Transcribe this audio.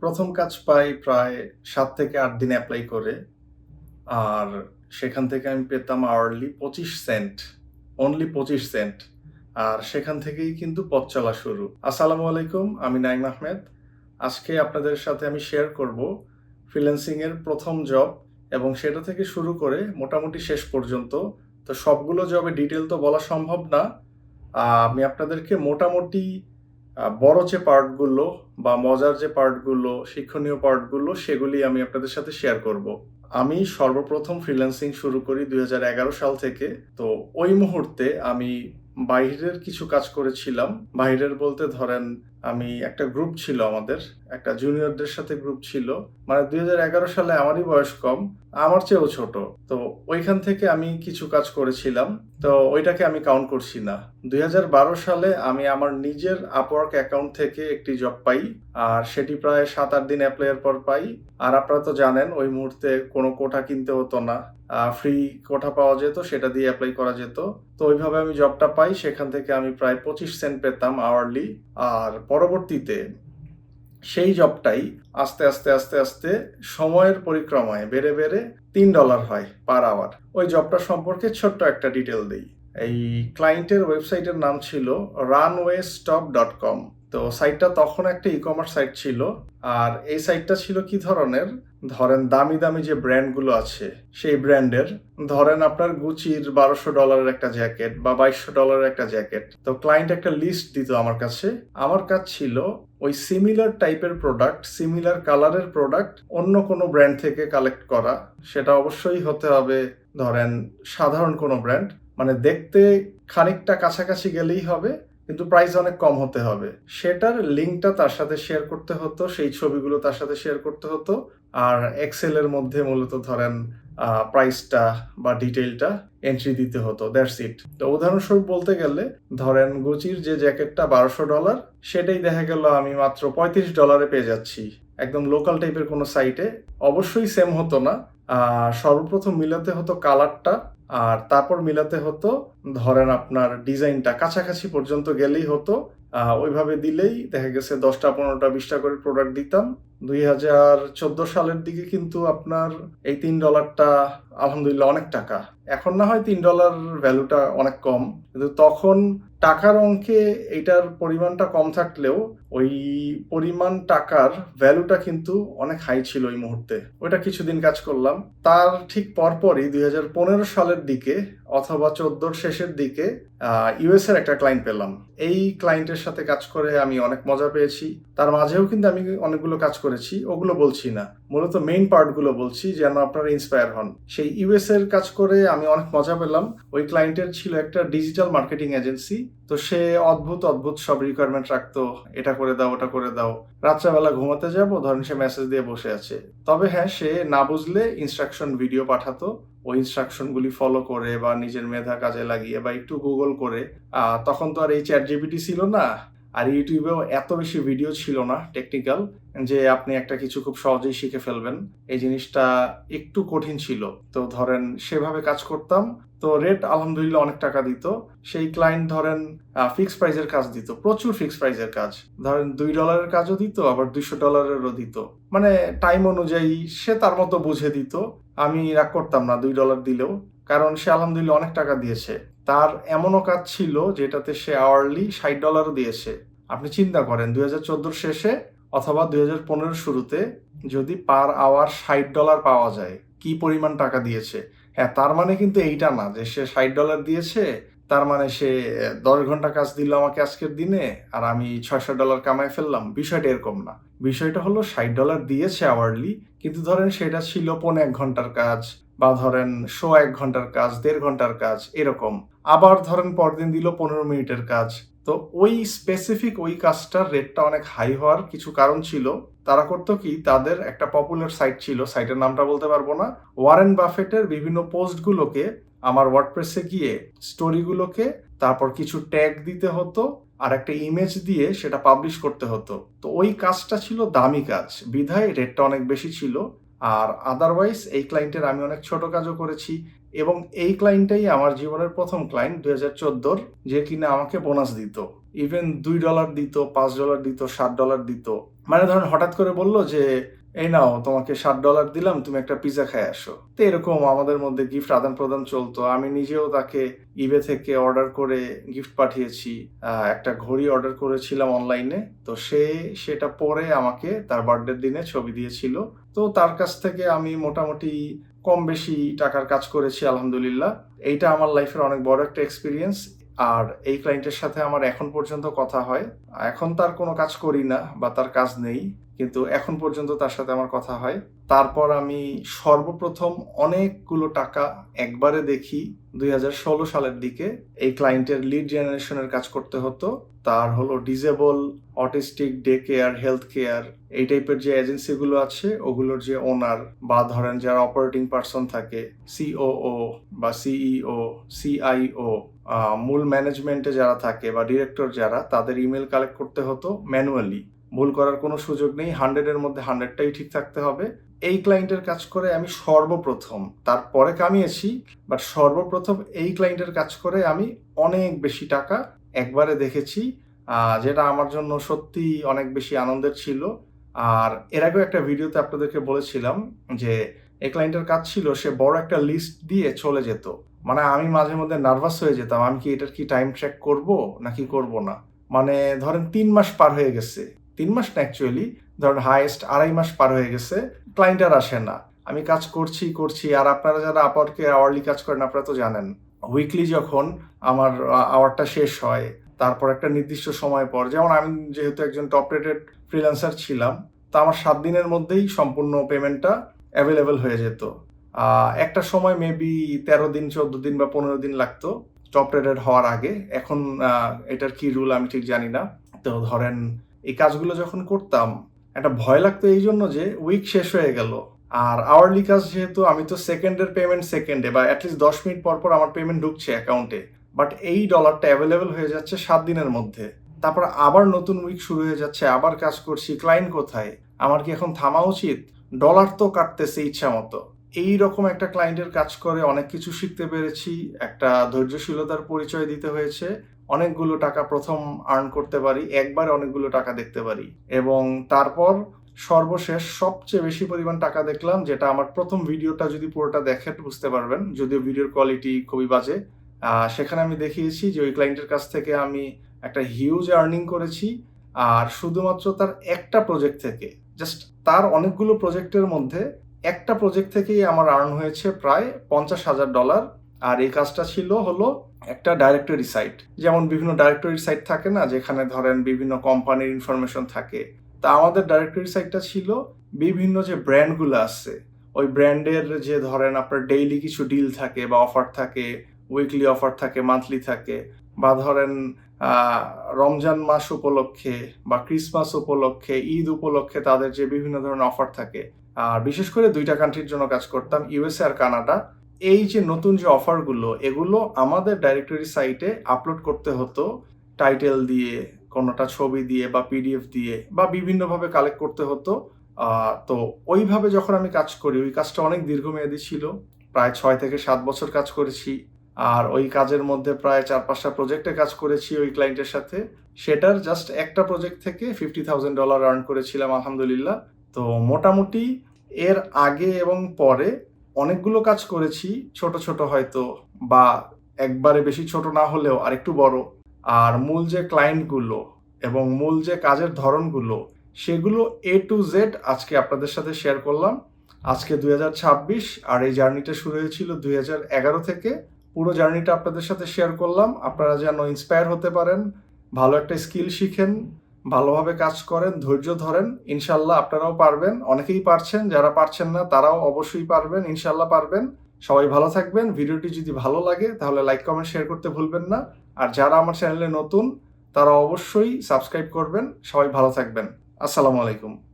প্রথম কাজ পাই প্রায় ৭ থেকে ৮ দিন এপ্লাই করে। আর সেখান থেকে আমি পেতাম আওয়ারলি ২৫ সেন্ট। Only ২৫ cent. আর সেখান থেকেই কিন্তু পথ চলা শুরু। আসসালামু আলাইকুম, আমি নাঈম আহমেদ। আজকে আপনাদের সাথে আমি শেয়ার করব ফ্রিল্যান্সিং এর ১ম জব এবং সেটা থেকে শুরু করে মোটামুটি শেষ পর্যন্ত। তো সবগুলো জবে ডিটেইল তো বলা সম্ভব না। আমি আপনাদেরকে মোটামুটি বড় যে পার্টগুলো বা মজার যে পার্টগুলো, শিক্ষণীয় পার্টগুলো সেগুলি আমি আপনাদের সাথে শেয়ার করব। আমি সর্বপ্রথম ফ্রিল্যান্সিং শুরু করি ২০১১ সাল থেকে। তো ওই মুহূর্তে আমি বাইরের কিছু কাজ করেছিলাম। বাইরের বলতে ধরেন আমি একটা গ্রুপ ছিল আমাদের, একটা জুনিয়রদের সাথে গ্রুপ ছিল। মানে ২০১১ সালে আমারই বয়স কম, আমার চেয়েও ছোট। তো ওইখান থেকে আমি কিছু কাজ করেছিলাম। তো ওইটাকে আমি কাউন্ট করছি না। ২০১২ সালে আমি আমার নিজের আপওয়ার্ক অ্যাকাউন্ট থেকে একটি জব পাই। আর সেটি প্রায় ৭-৮ দিন অ্যাপ্লাইয়ের পর পাই। আর আপনারা তো জানেন ওই মুহূর্তে কোনো কোটা কিনতে হতো না। ফ্রি কোটা পাওয়া যেত, সেটা দিয়ে অ্যাপ্লাই করা যেত। তো ওইভাবে আমি জবটা পাই। সেখান থেকে আমি প্রায় ২৫ সেন্ট পেতাম আওয়ারলি। আর পরবর্তীতে সেই জবটাই আস্তে আস্তে আস্তে আস্তে সময়ের পরিক্রমায় বেড়ে বেড়ে $৩ হয় পার আওয়ার। ওই জবটা সম্পর্কে ছোট্ট একটা ডিটেল দেই। এই ক্লায়েন্টের ওয়েবসাইটের নাম ছিল runwaystop.com। তো সাইটটা তখন একটা ই কমার্স সাইট ছিল। আর এই সাইটটা ছিল কি ধরনের, ধরেন দামি দামি যে ব্র্যান্ডগুলো আছে সেই ব্র্যান্ডের, ধরেন আপনার গুচির $১২০০ একটা জ্যাকেট বা $২২০০ একটা জ্যাকেট। তো ক্লায়েন্ট একটা লিস্ট দিত আমার কাছে। আমার কাজ ছিল ওই সিমিলার টাইপের প্রোডাক্ট, সিমিলার কালারের প্রোডাক্ট অন্য কোনো ব্র্যান্ড থেকে কালেক্ট করা। সেটা অবশ্যই হতে হবে ধরেন সাধারণ কোনো ব্র্যান্ড, মানে দেখতে খানিকটা কাছাকাছি গেলেই হবে, কিন্তু প্রাইস অনেক কম হতে হবে। সেটার লিঙ্কটা তার সাথে শেয়ার করতে হতো, সেই ছবিগুলো তার সাথে শেয়ার করতে হতো। আর এক্সেলের মধ্যে মূলত ধরেন প্রাইসটা বা ডিটেইলটা এন্ট্রি দিতে হতো, দ্যাটস ইট। তো উদাহরণস্বরূপ বলতে গেলে ধরেন গুচির যে জ্যাকেটটা $১২০০, সেটাই দেখা গেল আমি মাত্র $৩৫ পেয়ে যাচ্ছি একদম লোকাল টাইপের কোনো সাইটে। অবশ্যই সেম হতো না। সর্বপ্রথম মিলাতে হতো কালারটা, আর তারপর মিলাতে হতো ধরেন আপনার ডিজাইনটা, কাছাকাছি পর্যন্ত গেলেই হতো। ওইভাবে দিলেই দেখা গেছে ১০টা ১৫টা ২০টা করে প্রোডাক্ট দিতাম। ২০১৪ সালের দিকে কিন্তু আপনার এই $৩টা আলহামদুলিল্লাহ অনেক টাকা। এখন না হয় $৩ ভ্যালুটা অনেক কম, কিন্তু তখন টাকার অঙ্কে এইটার পরিমাণটা কম থাকলেও ওই পরিমাণ টাকার ভ্যালুটা কিন্তু অনেক হাই ছিল ওই মুহূর্তে। ওইটা কিছুদিন কাজ করলাম। তার ঠিক পরপরই ২০১৫ সালের দিকে অথবা ১৪ শেষের দিকে ইউএস এর একটা ক্লায়েন্ট পেলাম। এই ক্লায়েন্টের সাথে কাজ করে আমি অনেক মজা পেয়েছি। তার মাঝেও কিন্তু আমি অনেকগুলো কাজ করেছি, ওগুলো বলছি না, মূলত মেইন পার্টগুলো বলছি যেন আপনারা ইন্সপায়ার হন। সেই ইউএস এর কাজ করে আমি অনেক মজা পেলাম। ওই ক্লায়েন্টের ছিল একটা ডিজিটাল মার্কেটিং এজেন্সি। তো সে অদ্ভুত অদ্ভুত সব রিকোয়ারমেন্ট রাখতো, এটা করে দাও ওটা করে দাও। রাত্রেবেলা ঘুমাতে যাবো, ধরেন সে মেসেজ দিয়ে বসে আছে। তবে হ্যাঁ, সে না বুঝলে ইনস্ট্রাকশন ভিডিও পাঠাতো। ওই ইনস্ট্রাকশনগুলি ফলো করে বা নিজের মেধা কাজে লাগিয়ে বা একটু গুগল করে, তখন তো আর এই চ্যাট জিপিটি ছিল না, আর ইউটিউবেও এত বেশি ভিডিও ছিল না টেকনিক্যাল যে আপনি একটা কিছু খুব সহজেই শিখে ফেলবেন। এই জিনিসটা একটু কঠিন ছিল। তো ধরেন সেভাবে কাজ করতাম। তো রেট আলহামদুলিল্লাহ অনেক টাকা দিত। সেই ক্লায়েন্ট ধরেন ফিক্স প্রাইজের কাজ দিত, প্রচুর ফিক্স প্রাইজের কাজ। ধরেন $2 কাজও দিত, আবার $200 দিত। মানে টাইম অনুযায়ী সে তার মতো বুঝে দিত। আমি রাগ করতাম না $2 দিলেও, কারণ সে আলহামদুলিল্লাহ অনেক টাকা দিয়েছে। তার এমনও কাজ ছিল যেটাতে সে আওয়ারলি $৬০ দিয়েছে। আপনি চিন্তা করেন ২০১৪ শেষে অথবা ২০১৫ শুরুতে যদি পার আওয়ার $৬০ পাওয়া যায়, কি পরিমাণ টাকা দিয়েছে। হ্যাঁ, তার মানে কিন্তু এইটা না যে সে $৬০ দিয়েছে তার মানে সে ১০ ঘন্টা কাজ দিল আমাকে আজকের দিনে আর আমি $৬০০ কামাই ফেললাম। বিষয়টা এরকম না। বিষয়টা হলো $৬০ দিয়েছে আওয়ারলি, কিন্তু ধরেন সেটা ছিল ১.৫ ঘন্টার কাজ, বা ধরেন ১.৫ ঘন্টার কাজ, ১.৫ ঘন্টার কাজ, এরকম। আবার ধরেন পরদিন দিল ১৫ মিনিটের কাজ। তো ওই স্পেসিফিক ওই কাজটার রেটটা অনেক হাই হওয়ার কিছু কারণ ছিল। তারা করতো কি, তাদের একটা পপুলার সাইট ছিল, সাইটের নামটা বলতে পারবো না। ওয়ারেন বাফেটের বিভিন্ন পোস্টগুলোকে আমার ওয়ার্ডপ্রেসে গিয়ে স্টোরিগুলোকে তারপর কিছু ট্যাগ দিতে হতো, আর একটা ইমেজ দিয়ে সেটা পাবলিশ করতে হতো। তো ওই কাজটা ছিল দামি কাজ, বিধায় রেটটা অনেক বেশি ছিল। আর আদারওয়াইজ এই ক্লায়েন্টের আমি অনেক ছোট কাজও করেছি, এবং এই ক্লায়েন্টটাই আমার জীবনের প্রথম ক্লায়েন্ট ২০১৪, যে কিনা আমাকে বোনাস দিত। ইভেন $2 দিত, $5 দিত, $7 দিত। মানে ধরেন হঠাৎ করে বলল যে এই নাও তোমাকে $60 দিলাম, তুমি একটা পিৎজা খেয়ে আসো। তো এরকম আমাদের মধ্যে গিফট আদান প্রদান চলতো। আমি নিজেও তাকে ইবে থেকে অর্ডার করে গিফট পাঠিয়েছি। একটা ঘড়ি অর্ডার করেছিলাম অনলাইনে, তো সে সেটা পরে আমাকে তার বার্থডের দিনে ছবি দিয়েছিল। তো তার কাছ থেকে আমি মোটামুটি কম বেশি টাকার কাজ করেছি আলহামদুলিল্লাহ। এইটা আমার লাইফের অনেক বড় একটা এক্সপিরিয়েন্স। আর এই ক্লায়েন্টের সাথে আমার এখন পর্যন্ত কথা হয়। এখন তার কোনো কাজ করি না বা তার কাজ নেই, কিন্তু এখন পর্যন্ত তার সাথে আমার কথা হয়। তারপর আমি সর্বপ্রথম অনেকগুলো টাকা একবারে দেখি 2016 সালের দিকে। এই ক্লায়েন্টের লিড জেনারেশনের কাজ করতে হতো। তার হলো disable, autistic, day care, health care, এই টাইপের যে এজেন্সিগুলো আছে ওগুলোর যে ওনার বা ধরেন যারা অপারেটিং পার্সন থাকে, সিওও বা সিইও, সিআইও, মূল ম্যানেজমেন্টে যারা থাকে বা ডিরেক্টর যারা, তাদের ইমেল কালেক্ট করতে হতো ম্যানুয়ালি। ভুল করার কোনো সুযোগ নেই, 100-এর মধ্যে 100টাই ঠিক থাকতে হবে। এই ক্লায়েন্টের কাজ করে আমি সর্বপ্রথম, তারপরে কামিয়েছি, বাট সর্বপ্রথম এই ক্লায়েন্টের কাজ করে আমি অনেক বেশি টাকা একবারে দেখেছি, যেটা আমার জন্য সত্যি অনেক বেশি আনন্দের ছিল। আর এর আগেও একটা ভিডিওতে আপনাদেরকে বলেছিলাম যে এই ক্লায়েন্টের কাজ ছিল সে বড় একটা লিস্ট দিয়ে চলে যেত। মানে আমি মাঝে মধ্যে নার্ভাস হয়ে যেতাম, আমি কি এটার কি টাইম ট্র্যাক করব নাকি করব না। মানে ধরেন 3 মাস পার হয়ে গেছে, 3 মাস না অ্যাকচুয়ালি, ধরেন হাইয়েস্ট 2.5 মাস পার হয়ে গেছে, ক্লায়েন্ট আর আসে না। আমি কাজ করছি, আর আপনারা যারা আপওয়ার্কে আওয়ারলি কাজ করেন আপনারা তো জানেন, উইকলি যখন আমার আওয়ারটা শেষ হয়, তারপর একটা নির্দিষ্ট সময় পর, যেমন আমি যেহেতু একজন টপ রেটেড ফ্রিল্যান্সার ছিলাম, তা আমার 7 দিনের মধ্যেই সম্পূর্ণ পেমেন্টটা অ্যাভেলেবেল হয়ে যেত। একটা সময় মেবি 13 দিন, 14 দিন বা 15 দিন লাগতো টপ রেটেড হওয়ার আগে। এখন এটার কি রুল আমি ঠিক জানি না। তো ধরেন এই কাজগুলো যখন করতাম একটা ভয় লাগতো এই জন্য যে উইক শেষ হয়ে গেল। আর আওয়ারলি কাজ যেহেতু, আমি তো সেকেন্ডের পেমেন্ট সেকেন্ডে বা অ্যাটলিস্ট 10 মিনিট পর পর আমার পেমেন্ট ঢুকছে অ্যাকাউন্টে, বাট এই ডলারটা অ্যাভেলেবেল হয়ে যাচ্ছে 7 দিনের মধ্যে। তারপর আবার নতুন উইক শুরু হয়ে যাচ্ছে, আবার কাজ করছি, ক্লায়েন্ট কোথায়, আমার কি এখন থামা উচিত, ডলার তো কাটতেছে ইচ্ছা মতো। এই রকম একটা ক্লায়েন্টের কাজ করে অনেক কিছু শিখতে পেরেছি, একটা ধৈর্যশীলতার পরিচয় দিতে হয়েছে, অনেকগুলো টাকা প্রথম আর্ন করতে পারি, একবারে অনেকগুলো টাকা দেখতে পারি। এবং তারপর সর্বশেষ সবচেয়ে বেশি পরিমাণ টাকা দেখলাম, যেটা আমার প্রথম ভিডিওটা যদি পুরোটা দেখেন বুঝতে পারবেন, যদিও ভিডিওর কোয়ালিটি খুবই বাজে। সেখানে আমি দেখিয়েছি যে ওই ক্লায়েন্টের কাছ থেকে আমি একটা হিউজ আর্নিং করেছি, আর শুধুমাত্র তার একটা প্রজেক্ট থেকে, জাস্ট তার অনেকগুলো প্রজেক্টের মধ্যে একটা প্রজেক্ট থেকেই আমার আর্ন হয়েছে প্রায় $50,000। আর এই কাজটা ছিল হলো একটা ডাইরেক্টরি সাইট, যেমন বিভিন্ন ডাইরেক্টরি সাইট থাকে না, যেখানে ধরেন বিভিন্ন কোম্পানির ইনফরমেশন থাকে। তা আমাদের ডাইরেক্টরি সাইটটা ছিল বিভিন্ন যে ব্র্যান্ডগুলো আছে, ওই ব্র্যান্ডের যে ধরেন আপনার ডেইলি কিছু ডিল থাকে বা অফার থাকে, উইকলি অফার থাকে, মান্থলি থাকে, বা ধরেন রমজান মাস উপলক্ষে বা ক্রিসমাস উপলক্ষে, ঈদ উপলক্ষে তাদের যে বিভিন্ন ধরনের অফার থাকে। আর বিশেষ করে 2টা কান্ট্রির জন্য কাজ করতাম, ইউএসএ আর কানাডা। এই যে নতুন যে অফারগুলো, এগুলো আমাদের ডাইরেক্টরি সাইটে আপলোড করতে হতো টাইটেল দিয়ে, কোনোটা ছবি দিয়ে বা পিডিএফ দিয়ে বা বিভিন্নভাবে কালেক্ট করতে হতো। তো ওইভাবে যখন আমি কাজ করি, ওই কাজটা অনেক দীর্ঘমেয়াদী ছিল, প্রায় 6 থেকে 7 বছর কাজ করেছি। আর ওই কাজের মধ্যে প্রায় 4-5টা প্রজেক্টে কাজ করেছি ওই ক্লায়েন্টের সাথে। সেটার জাস্ট একটা প্রজেক্ট থেকে $50,000 আর্ন করেছিলাম আলহামদুলিল্লাহ। তো মোটামুটি এর আগে এবং পরে অনেকগুলো কাজ করেছি, ছোট ছোট হয়তো, বা একবারে বেশি ছোট না হলেও আরেকটু বড়। আর মূল যে ক্লায়েন্টগুলো এবং মূল যে কাজের ধরনগুলো, সেগুলো এ টু জেড আজকে আপনাদের সাথে শেয়ার করলাম। আজকে 2026, আর এই জার্নিটা শুরু হয়েছিল 2011 থেকে। পুরো জার্নিটা আপনাদের সাথে শেয়ার করলাম, আপনারা যেন ইন্সপায়ার হতে পারেন, ভালো একটা স্কিল শিখেন, ভালোভাবে কাজ করেন, ধৈর্য ধরেন, ইনশাল্লাহ আপনারাও পারবেন। অনেকেই পারছেন, যারা পারছেন না তারাও অবশ্যই পারবেন, ইনশাল্লাহ পারবেন। সবাই ভালো থাকবেন। ভিডিওটি যদি ভালো লাগে তাহলে লাইক, কমেন্ট, শেয়ার করতে ভুলবেন না। আর যারা আমার চ্যানেলে নতুন তারা অবশ্যই সাবস্ক্রাইব করবেন। সবাই ভালো থাকবেন। আসসালামু আলাইকুম।